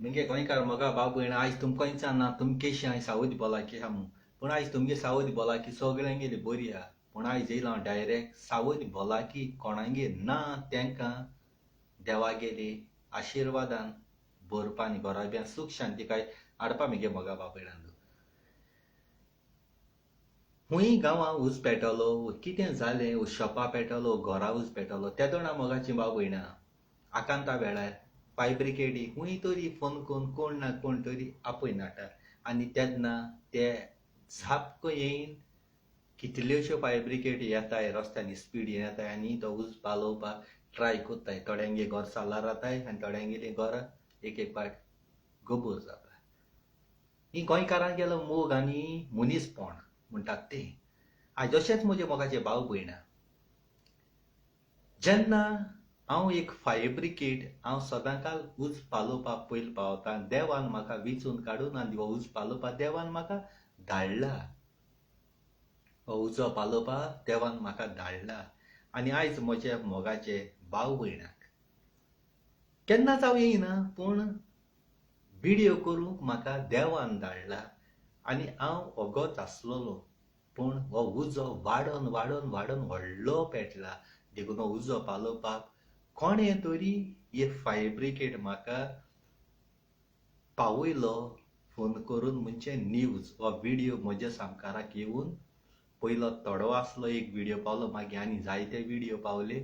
मुगे गोंयकार मोगा भाव भयण आयज तुमकां विचारना तुमी केशी हांवें सावध भलायकी आहा म्हूण पूण आयज तुमगे सावध भलायकी सगळ्यांगेली बरी आहा पूण आयज येयला हांव डायरेक्ट सावध भलायकी कोणागेर ना तांकां देवागेली आशिर्वादान भरपा आनी घराब्यान सूख शांतीकाय हाडपा मुगे मोगा भाव भयणांनो हुंय गांवां उज पेटलो कितें जालें शॉपा पेटलो घरा उज पेटलो त्या दोना मोगाची भाव भयणां आकांता वेळार फायर ब्रिगेडी हुंय तरी फोन करून कोण ना कोण तरी आपय नाटा आनी तेन्ना ते झापको येयन कितल्योश्यो फायर ब्रिगेडी येताय रस्त्यांनी स्पीडीन येताय आनी तो उज पालोवपाक ट्राय कोत्ताय थोड्यांगे घर सालार जाताय आनी थोड्यांगेली घर एक एक पाट गबूर जाता ही गोंयकारां गेलो मोग आनी मनीसपण म्हणटात ते आज अशेंच म्हजे मोगाचे भाव भयणां जेन्ना हांव एक फायर ब्रिगेड हांव सदांकाल उज पालोवपाक पयलीं पावता देवान म्हाका विचून काडून आनी हो उज पालोवपाक देवान म्हाका धाडला हो उजो पालोवपाक देवान म्हाका धाडला आनी आयज म्हज्या मोगाचे भाव भयणाक केन्नाच हांव येयना पूण व्हिडियो करूंक म्हाका देवान धाडला आनी हांव वोगोत आसलोलो पूण हो उजो वाडोन वाडोन वाडोन व्हडलो पेटला देखून हो उजो पालोवपाक कोणें तरी एक फायर ब्रिगेड म्हाका पावयलो फोन करून म्हणजे न्यूज हो व्हिडियो म्हज्या सामकाराक येवन पयलो थोडो आसलो एक व्हिडियो पावलो मागीर आनी जायते व्हिडियो पावले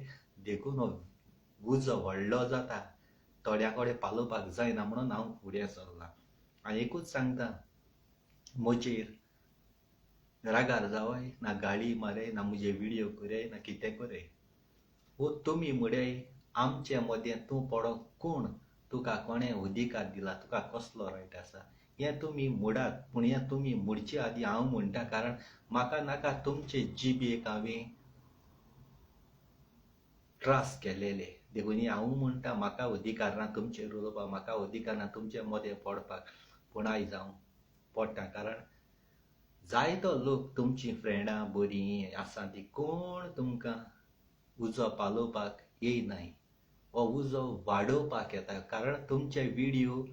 देखून हो उजो व्हडलो जाता थोड्या कडेन पालोवपाक जायना म्हणून हांव फुडें सरलां आनी एकूच सांगता म्हजेर रागार जावय ना गाळी मारय ना म्हजे व्हिडियो करय ना कितें करय वो तुमी मुडेय आमचे मदें तूं पडोंक कोण तुका कोणें अधिकार दिला तुका कसलो रायट आसा हें तुमी मुडात पूण हें तुमी मुडचे आदीं हांव म्हणटा कारण म्हाका नाका तुमचे जिबेक हांवें त्रास केलेले देखून हांव म्हणटा म्हाका अधिकार ना तुमचेर उलोवपाक म्हाका अधिकार ना तुमचे मदें पडपाक पूण आयज हांव पडटा कारण जायतो लोक तुमची फ्रेंडां बरीं आसा ती कोण तुमकां उजो पालोवपाक येयनाय हो उजो वाडोवपाक येता कारण तुमचे व्हिडियो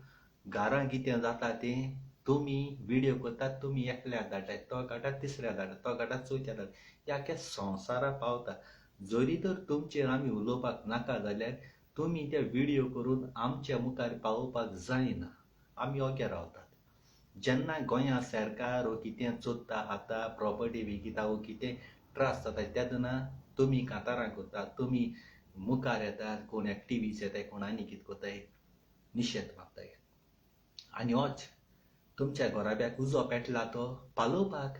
घरां कितें जाता तें तुमी व्हिडियो करतात तुमी एकल्याक धाडटात तो काडटा तिसऱ्याक धाडटा तो काडटा चवथ्याक धाडटा हे आख्या संवसाराक पावता जरी तर तुमचेर आमी उलोवपाक नाका जाल्यार तुमी ते व्हिडियो करून आमच्या मुखार पावोवपाक जायना आमी ओगे रावतात जेन्ना गोंया सरकार वो कितें चोत्ता खाता प्रॉपर्टी विकिता वो कितें त्रास जाता तेन्ना तुमी कांतारां करतात तुमी मुखार येतात कोण एक्टिविस्ट येताय कोण आनी कितें कोताय निशेध मागताय आनी होच तुमच्या घोराब्याक उजो पेटला तो पालोवपाक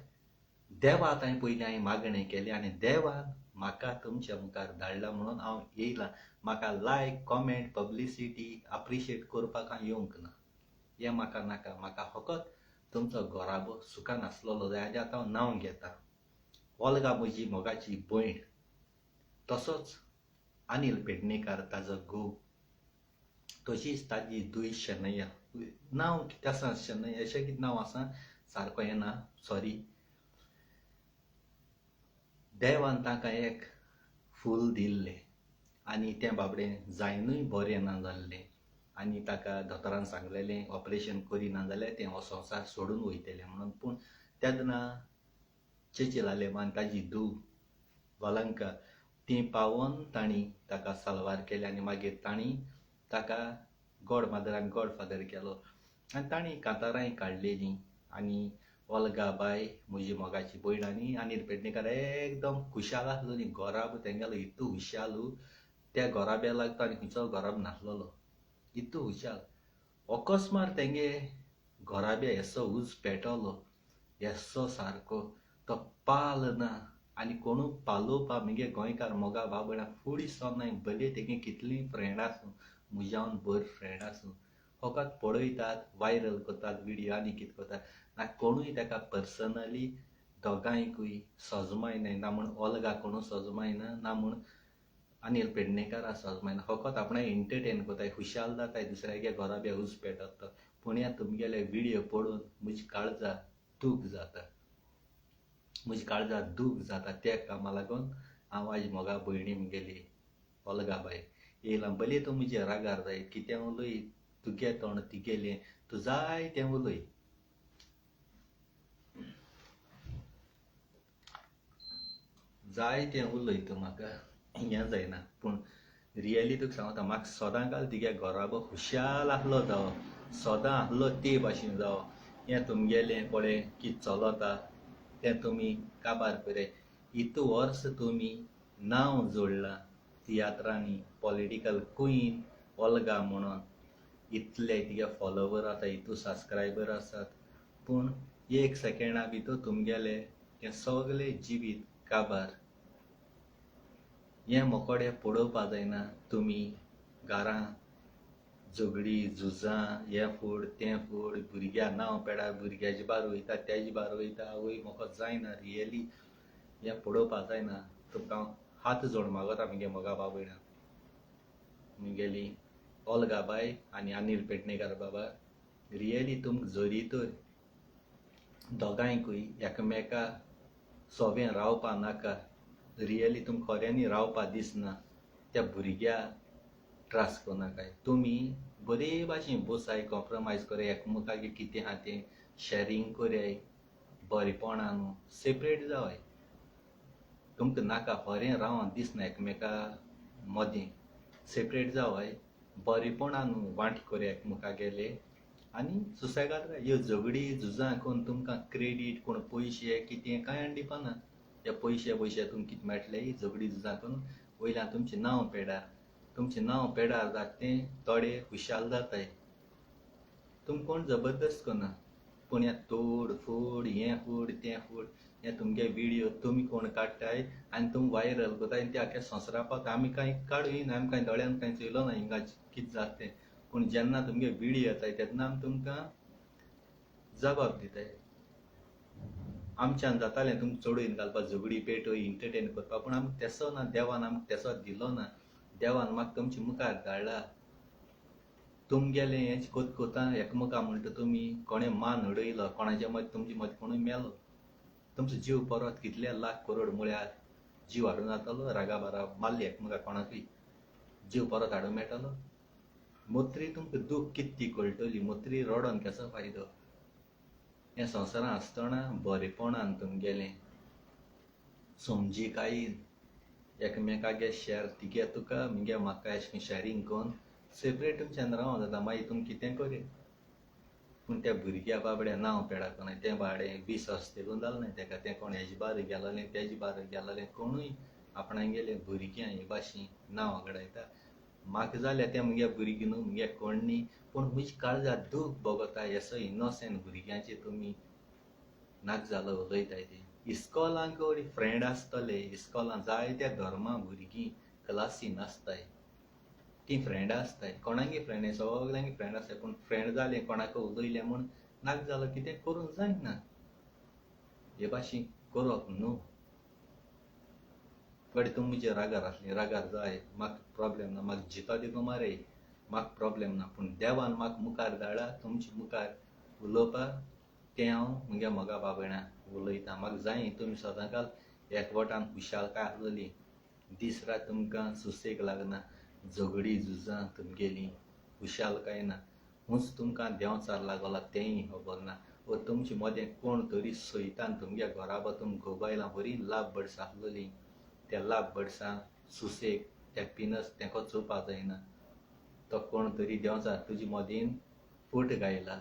देवा आतां पयलीं हांवें मागणें केलें आनी देवान म्हाका तुमच्या मुखार धाडला म्हणून हांव येयलां म्हाका लायक कॉमेंट पब्लिसिटी अप्रिशिएट करपाक हांव येवंक ना हें म्हाका नाका म्हाका फकत तुमचो घोराबो सुखान आसलोलो जाय आनी आतां हांव नांव घेता ओल्गा म्हजी मोगाची भयण तसोच अनिल पेडणेकार ताजो घोव तशीच ताजी धूय शेनय्या नांव कितें आसा शेनय्या अशें कितें नांव आसा सारको येना सॉरी देवान ताका एक फूल दिल्लें आनी तें बाबडें जायनूय बरें ना जाल्लें आनी ताका दोतोरान सांगलेलें ऑपरेशन करिना जाल्यार तें हो संवसार सोडून वयतलें म्हणून पूण तेन्ना चेचिलालेमान ताजी धूव वलंका ती पावोन तांणी ताका साल्वार केलें आनी मागीर तांणी ताका गॉड मदरान गॉड फादर केलो आनी तांणी कांतारांय काडलेलीं आनी ओल्गा बाय म्हजी मोगाची भयण आनी अनिल पेडणेकार एकदम खुशाल आसलो न्ही घोराब तेंगेलो इतू हुशालू त्या घोराब्या लागता आनी खंयचो घोराब नासलोलो इतू हुशाल अकस्मात तेंगे घोराब्या येसो उज पेटलो येसो सारको तो पाल ना आनी कोणू पालोवपा मुगे गोंयकार मोगा भाव भयणां फुडें सरनाय भले तेगे कितलीं फ्रेंड आसूं म्हज्यान भर फ्रेंड आसूं फकत पळयतात वायरल करतात व्हिडियो आनी कितें करतात ना कोणूय ताका पर्सनली दोगांयकूय सोजमायनाय ना म्हूण ओल्गा कोणू सोजमायना ना म्हूण अनिल पेडणेकारा सोजमायना फकत आपणें एंटरटेन कोताय खुशाल जाताय दुसऱ्यागे घोराब्या उज पेटत तो पूण ह्या तुमगेले व्हिडियो पळोवन म्हजी काळजा दूख जाता म्हजी काळजा दूख जाता त्या कामा लागून हांव आयज मोगा भयणी मुगेली ओल्गा बाय येयलां भले तूं म्हजे रागार जाय कितें उलय तुगे तोंड तिगेलें तूं जाय तें उलय. जाय तें उलय तूं म्हाका हें जायना. पूण रियली तुका सांगता म्हाका सोदांकाल तिगे घोराबो खुशाल आहलो जावो, सोदां आहलो ते भाशेन जावो, हें तुमगेलें पळय कितें चलता तें तुमी काबार पळय. इतू वर्स तुमी नांव जोडलां तियात्रांनी, पॉलिटिकल क्वीन ओल्गा म्हणून. इतले तिगे फॉलोवर आतां, इतू सबस्क्रायबर आसात, पूण एक सेकेंडा भितर तुमगेलें तें सगलें जिवीत काबार. हें मोकोडें पळोवपा जायना. तुमी घरां झगडी झुजां, हें फोड तें फोड, भुरग्यां नांव पेडार, भुरग्याचे बार वयता तेजे बार वयता, आवय म्हाका जायना रियली हें पळोवपा जायना. तुमकां हांव हात जोड मागता म्हगे मोगा बाबयणां, म्हगेली ओल्गा बाय आनी अनिल पेडणेकर बाबा, रियली तुमकां जोरी तर दोगांयकूय एकामेका सोबें रावपा नाका. रियली तुमकां खोऱ्यांनी रावपा दिसना. त्या भुरग्या त्रास कोनाकाय. तुमी बरे भाशेन बसाय, कॉम्प्रोमायज कोराय, एकामेकागे कितें आहा तें शेरींग कोराय, बरेपणान सेपरेट जावाय. तुमकां नाका खोरें रावन दिसना एकामेका मोदें, सेपरेट जावाय, बरेपणान वांट कोराय एकामेकागेले आनी सुसेगाद राय. ह्यो झगडी झुजां कोन्न तुमकां क्रेडीट कोण पयशे कितें कांय दिवपाना. हे पयशे तुमकां कितें मेळटले ही झगडी झुजां कोन्न वयल्यान तुमचें नांव पेडार. तुमचें नांव पेडार जाता तें थोडे खुशाल जाताय. तुमकां कोण जबरदस्त कोना. पूण हें तोड फोड, हें फोड तें फोड, हें तुमगे विडियो तुमी कोण काडटाय आनी तुमी वायरल कोताय आनी ते आख्या संवसारा पावता. आमी कांय काडूय ना, आमी कांय दोळ्यान कांय चोयलो ना हिंगा कितें जाता तें. पूण जेन्ना तुमगे विडियो येताय तेन्ना आमी तुमकां जबाब दिताय. आमच्यान जातालें तुमकां चोडून घालपाक, झगडी पेटोय एंटरटेन करपाक, पूण आमकां तेसो ना. देवान आमकां तेसो दिलो ना. देवान म्हाका तुमचे मुखार धाडला. तुमगेलें हें कोतां एकामेका म्हणटा तुमी कोणें मान उडयलो, कोणाचे मदें तुमचे मदें कोणूय मेलो, तुमचो जीव परत कितले लाख करोड म्हळ्यार जीव हाडूं जातालो. रागा बारा मारली एकामेका कोणाकूय जीव परत हाडूं मेळटालो. मोत्री तुमकां दूख कितें ती कळटली. मोत्री रडोन केसो फायदो. हें संवसारान आसतना बरेपणान तुमगेलें समजीकायेन एकामेकागे शेअर तिगे तुका म्हगे म्हाका अशें शेअरिंग कोन्न सेपरेट तुमच्यान रावों जाता. मागीर तुमी कितें कोरया. पूण त्या भुरग्या बाबड्या नांव पेडा कोनाय. तें बाडें 20 वर्स तेगून जालें नाय तेका. तें कोण हेजे बार गेलोलें तेजे बार गेलोलें, कोणूय आपणागेलें भुरग्यां हे भाशेन नांव घडायता. म्हाका जाल्यार तें म्हगे भुरगीं न्हू, म्हगे कोण न्ही, पूण म्हज्या काळजांत दूख भोगोता. एसो इनोसेंट भुरग्यांचेर तुमी नाका जालो उलयताय ते. इस्कॉलांक फ्रेंड आसतले, इस्कॉलान जायत्या धर्मा भुरगीं क्लासीन आसताय, ती फ्रेंड आसताय. कोणागे फ्रेंड सगळ्यांगे फ्रेंड आसताय. पूण फ्रेंड जालें कोणाक उलयलें म्हूण नाका जालो कितें करूंक जायना. हे भाशेन करप न्हू. गडे तुमी म्हजे रागार आसलें, रागार जाय, म्हाका प्रॉब्लेम ना. म्हाका जितो दितो मारे, म्हाका प्रॉब्लेम ना. पूण देवान म्हाका मुखार धाडला तुमचे मुखार उलोवपाक, तें हांव म्हज्या मोगा बाबयणां उलयतां. म्हाका जाय तुमी सदांकाल एकवटान खुशालकाय आसलेली. दीस रात तुमकां सुसेग लागना. झगडी झुजां तुमगेलीं खुशालकाय ना. हुंच तुमकां देंवचार लागला तेंय खबर ना. वो तुमचे मदें कोण तरी सैतान तुमगे घोराबो तुमी घोबायलां बरी लाभ बडसां आसलेलीं. त्या लाभ बडसां सुसेग, हॅप्पीनस तेंको चोवपा जायना. तो कोण तरी देंवचार तुजे मदीन फूट घायला.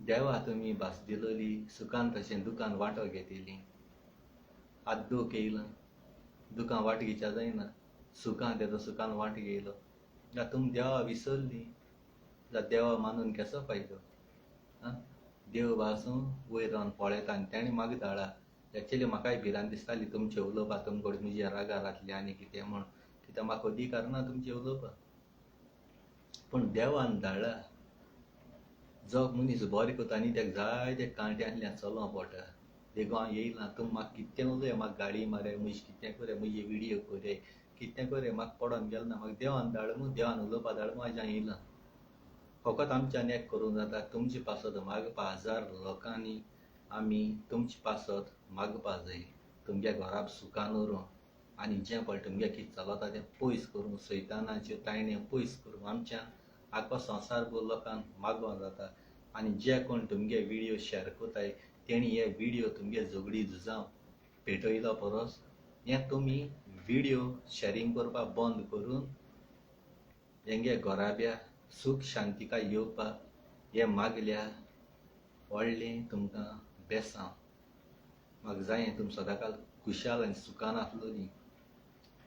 देवा तुमी भास दिलोली, सुखान तशें दुखान वांटो घेतिली. आतां दूख येयलां, दुखान वांटो घेवच्या जायना. सुखान तेजो सुखान वांटो घेयलो जाल्यार तुमी देवा विसरलीं. जाल्यार देवा मानून केसो फायदो. देव भासूं वयर रावन पळयता आनी तेणें म्हाका धाडला. एक्चुली म्हाकाय भिरांत दिसताली तुमचें उलोवपाक, तुमी कोण म्हजे रागार जातले आनी कितें म्हूण, कित्याक म्हाका अधिकार ना तुमचें उलोवपाक. पूण देवान धाडला. जो मनीस बरें कोता न्ही तेका जायते कांट्यांतल्यान चलोवं पडटा. देखून हांव येयलां. तुमी म्हाका कितें उलया, म्हाका गाडी मारय, म्हजी कितें कोरय, म्हजे विडियो कोरय, कितें कोरय, म्हाका पडोन गेलो ना. म्हाका देवान धाडला म्हूण, देवान उलोवपा धाडला म्हूण हांव येयलां. फकत आमच्यान एक करूंक जाता, तुमचे पासत मागपा. 1000 लोकांनी आमी तुमचे पासत मागपा जाय. तुमगे घोराब सुखान उरूं आनी जें पळय तुमगे कितें चलता तें पयस करूं, सैतानाच्यो तायण्यो पयस करूं, आमच्या आख्खो संवसारभर लोकांक मागोवं जाता. आनी जे कोण तुमगे व्हिडिओ शेअर कोताय तेणी हे व्हिडिओ तुमगे झगडी झुजां पेटयलो परस हें तुमी व्हिडिओ शेअरिंग करपाक बंद करून हेंगे घोराब्या सूख शांतिकाय येवपाक हें मागल्यार व्हडलें तुमकां बेसांव. म्हाका जाय तुमी सदांकाळ खुशाल आनी सुखान आसलोलीं.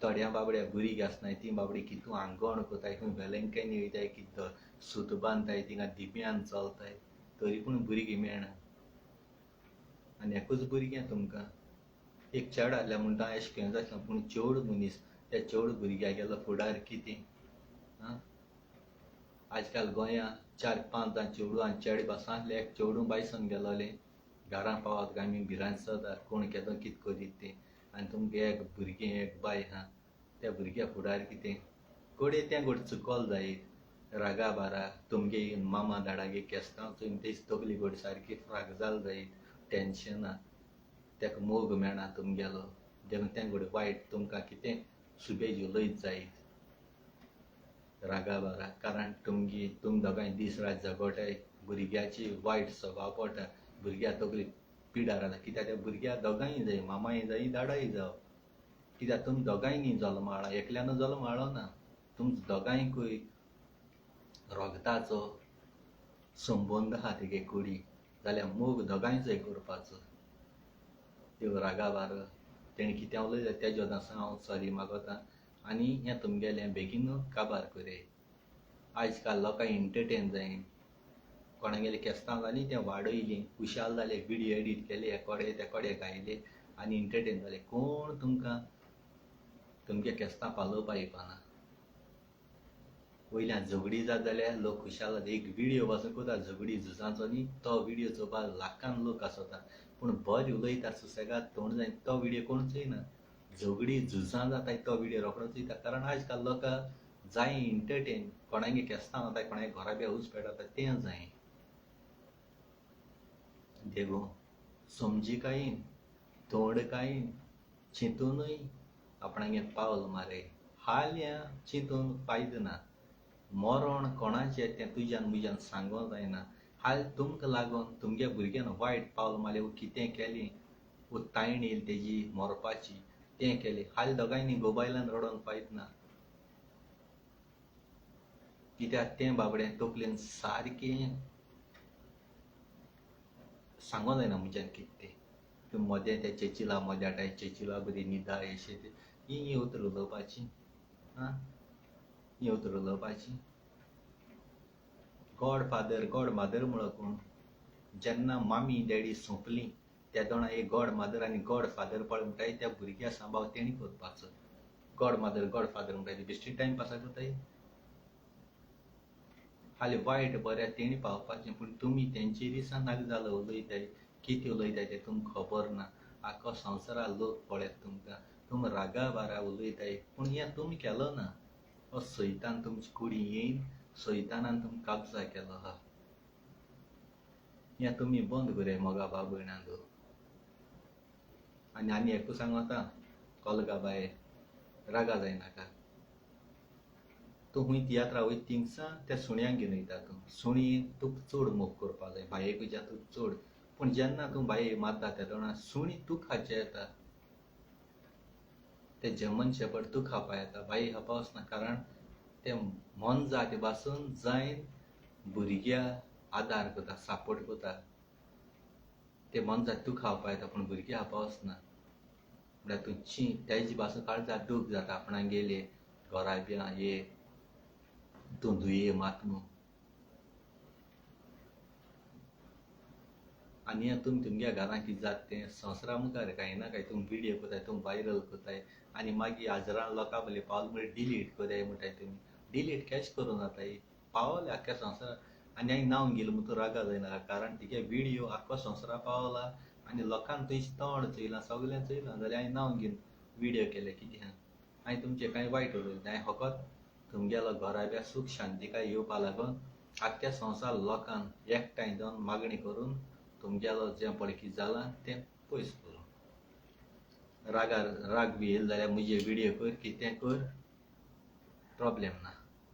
थोड्या बाबड्या भुरगीं आसनाय तीं बाबडीं कितू आंगवण कोताय, खंय वेलेंकायनी वयताय, कितें सूत बांदताय, थिंगा दिप्यान चलताय, तरी पूण भुरगीं मेळना. आनी एकूच भुरगें तुमकां एक चेडो आहल्यार म्हणटा अशें खंय जाता पूण चेवड मनीस त्या चेवड भुरग्यागेलो फुडार कितें? आजकाल गोंयां 4-5 जाण चेडूं आनी चेडे पासून आसले, एक चेडूं बायसून गेलोले घरां पावत काय आमी भिरांत सदा कोण केदो कितें करीत तें. आनी तुमगे एक भुरगें एक बाय आहा त्या भुरग्या फुडार कितें? कोडे तें घोट चुकोल जायत रागा बारा तुमगे मामा धाडागे केस्तांव चोयन तेच तकली घोट सारकी फ्राक जाल जायत टेन्शनां तेका मोग मेळना तुमगेलो देखून तें घोट वायट तुमकां कितें सुबेज उलयत जायत रागा बारा. कारण तुम दोगांय दीस रात झगडटाय, भुरग्याची वायट स्वभाव पडटा, भुरग्या तकली पिडार जाता. कित्याक त्या भुरग्या दोगांय जाय, मामाय जाय दाडाय जावं. कित्याक तुम दोगांयनी जल्म हाडला, एकल्यान जल्म हाडलो ना. तुम दोगांयकूय रोगताचो संबंद आहा तेगे कुडी जाल्यार मोग दोगांय जाय करपाचो. देव रागा बार तेणी कितें उलयलें तेज्या दासा हांव सॉरी मागोतां आनी हें तुमगेलें बेगीनूच काबार कोराय. आजकाल लोकांक एंटरटेन जाय, कोणागेलें केस्तांव जालीं तें वाडयलीं, खुशाल जाले, व्हिडिओ एडीट केले, एकोडे तेकोडे गायले आनी एंटरटेन जाले. कोण तुमकां तुमगे केस्तांव पालोवपा येवपाना. वयल्यान झगडी जात जाल्यार लोक खुशाल जाता. एक व्हिडिओ पासून कोता झगडी झुजांचो न्ही, तो व्हिडिओ चोवपाक लाखान लोक आसता, पूण बरें उलयता सुसेगाद तोंड जायन तो व्हिडिओ कोण चोयना. झगडी झुजां जाताय तो व्हिडिओ रोखडो चोयता. कारण आजकाल लोकांक जाय एंटरटेन, कोणागे केस्तांव जाता कोणागे घोराब्या उज पेटता तें जाय. देखून समजीकायेन तोंडकायेन चिंतूनय आपणागे पावल मारे. हाल्या चिंतून फायदो ना. मरण कोणाचें तें तुज्यान मुज्यान सांगो जायना. हाल तुमकां लागून तुमगे भुरग्यान वायट पावल मारलें वो कितें केलें वो तायण येयली तेजी मरपाची तें केलें, हाल दोगांयनी मोबायलान रडोन फायदो ना. कित्याक तें बाबडें तकलेन सारकें सांगो जायना मुज्यान कितें तें. तुमी मोदें तें चेचिला मोद्याटाय चेचिला बरी न्हिदा अशें तें ही उतरां उलोवपाचीं ही उतरां उलोवपाचीं. गॉड मादर म्हणलो कोण? जेन्ना मामी डॅडी सोंपलीं त्या दोणा एक गॉड मादर आनी गॉड फादर पळय म्हणटाय त्या भुरग्या सांबाळ तेणी करपाचो. गॉड फादर म्हणटाय ते बेश्टी टायमपासा कोताय. हालीं वायट बऱ्या तेणी पावपाचें, पूण तुमी तेंचे दिसान नाका जालो उलयताय, कितें उलयताय तें तुमकां खबर ना. आख्खो संवसारांत लोक पळयत तुमकां, तुमी रागा बारा उलयताय पूण हें तुमी केलो ना. हो सैतान तुमचे कुडीन येयन सैतानान तुमकां काबजा केलो आहा. हें तुमी बंद कराय मोगा भाव भयणांनो. आनी एकू सांगोता कोलगा बाये रागा जायनाका. तूं खूंय तियात्रा वयता थिंगसा त्या सुण्यांक घेवन वयता तूं. सुणी तुका चड मोग करपा जाय, बायेकूच्या तुका चड. पूण जेन्ना तूं बाये मारता त्या दोणा सुणी तुका खावचे येता. ते जर्मन शेपर्ड तुका खावपा येता, बाये खावपा वचना. कारण तें मन जाय पासून जायन भुरग्या आदार कोता, सापोर्ट कोता. ते मन जाय तुका खावपा येता पूण भुरग्या खावपा वचना. म्हळ्यार तूं तेजे पासून काळजाक दूख जाता आपणागेले घोराब्या हे तूं दुये मात न्हू. आनी हें तुमी तुमगे घरां कितें जाता तें संवसारा मुखार कांय नाकाय. तुमी व्हिडिओ कोताय, तुमी वायरल कोताय आनी मागीर आजरां लोकां बरें पावल म्हळ्यार डिलीट कोराय म्हणटाय तुमी. डिलीट केश करूं जाताय, पावले आख्ख्या संवसाराक. आनी हांवें नांव घेतलें म्हणून रागा जायनाका. कारण तिगे व्हिडिओ आख्खो संवसारा पावला आनी लोकांक थंयच तोंड चोयलां सगलें चोयलां जाल्यार हांवें नांव घेवन व्हिडिओ केले कितें आहा. हांवें तुमचें कांय वायट उलयलें, हांवें फकत तुमगेलो घोराब्या सूख शांतिकाय येवपा लागून आख्ख्या संवसार लोकांक एकठांय जावन मागणी करून तुमगेलो जें पळय कितें जालां तें पयस करूं. राग बी येयल जाल्यार म्हजे व्हिडिओ कर कितें कर प्रॉब्लेम ना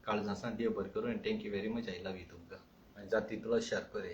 काळजां देव बरें करूं आनी thank you very much I love you तुमकां आनी जाता तितलो शेअर कर